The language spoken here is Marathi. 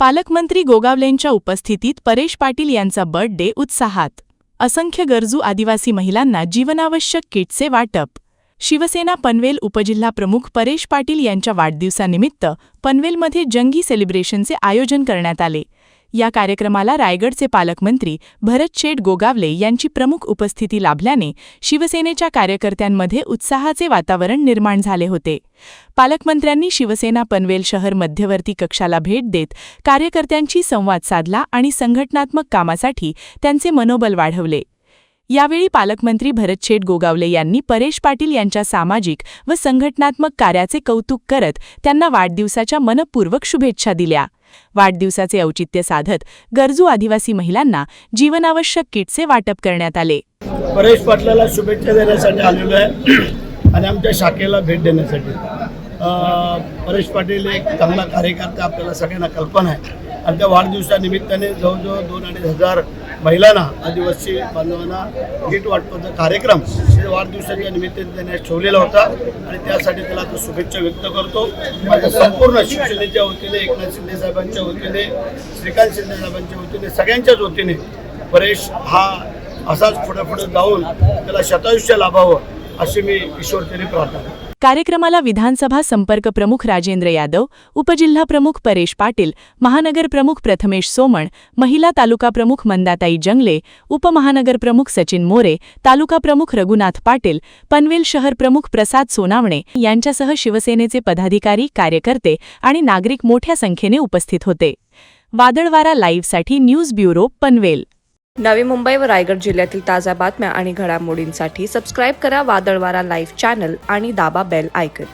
पालकमंत्री गोगावलेंच्या उपस्थितीत परेश पाटील यांचा बर्थडे उत्साहात. असंख्य गरजू आदिवासी महिलांना जीवनावश्यक किटचे वाटप. शिवसेना पनवेल उपजिल्हा प्रमुख परेश पाटील यांच्या वाढदिवसानिमित्त पनवेलमध्ये जंगी सेलिब्रेशनचे आयोजन करण्यात आले. या कार्यक्रमाला रायगडचे पालकमंत्री भरत गोगावले यांची प्रमुख उपस्थिती लाभल्याने शिवसेनेच्या कार्यकर्त्यांमध्ये उत्साहाचे वातावरण निर्माण झाले होते. पालकमंत्र्यांनी शिवसेना पनवेल शहर मध्यवर्ती कक्षाला भेट देत कार्यकर्त्यांशी संवाद साधला आणि संघटनात्मक कामासाठी त्यांचे मनोबल वाढवले. यावेळी पालकमंत्री भरत गोगावले यांनी परेश पाटील यांच्या सामाजिक व संघटनात्मक कार्याचे कौतुक करत त्यांना वाढदिवसाच्या मनपूर्वक शुभेच्छा दिल्या. वाढदिवसाचे औचित्य साधत गरजू आदिवासी महिलांना जीवनावश्यक किटचे वाटप करण्यात आले. परेश पाटलाला शुभेच्छा देण्यासाठी आलेलो आहे आणि आमच्या शाखेला भेट देण्यासाठी. परेश पाटील एक चांगला कार्यकर्ता आपल्याला सगळ्यांना कल्पना आहे आणि त्या वाढदिवसानिमित्ताने जवळजवळ 2-2.5 हजार महिलांना आदिवासी बांधवांना किट वाटपाचा कार्यक्रम वाढदिवसाच्या निमित्ताने त्याने ठेवलेला होता आणि त्यासाठी त्याला आता शुभेच्छा व्यक्त करतो. माझ्या संपूर्ण शिवसेनेच्या वतीने, एकनाथ शिंदे साहेबांच्या वतीने, श्रीकांत शिंदे साहेबांच्या वतीने, सगळ्यांच्याच वतीने परेश हा असाच पुढे जाऊन त्याला शतायुष्य लाभावं अशी मी ईश्वरचरणी प्रार्थना करतो. कार्यक्रमाला विधानसभा संपर्क प्रमुख राजेंद्र यादव, उपजिल्हा प्रमुख परेश पाटील, महानगर प्रमुख प्रथमेश सोमण, महिला तालुका प्रमुख मंदाताई जंगले, उपमहानगर प्रमुख सचिन मोरे, तालुका प्रमुख रघुनाथ पाटील, पनवेल शहर प्रमुख प्रसाद सोनावणे यांच्यासह शिवसेनेचे पदाधिकारी, कार्यकर्ते आणि नागरिक मोठ्या संख्येने उपस्थित होते. वादळवारा लाईव्हसाठी न्यूज ब्युरो, पनवेल. नवी मुंबई व रायगड जिल्ह्यातील ताज्या बातम्या आणि घडामोडींसाठी सबस्क्राईब करा वादळवारा लाईव्ह चॅनल आणि दाबा बेल आयकॉन.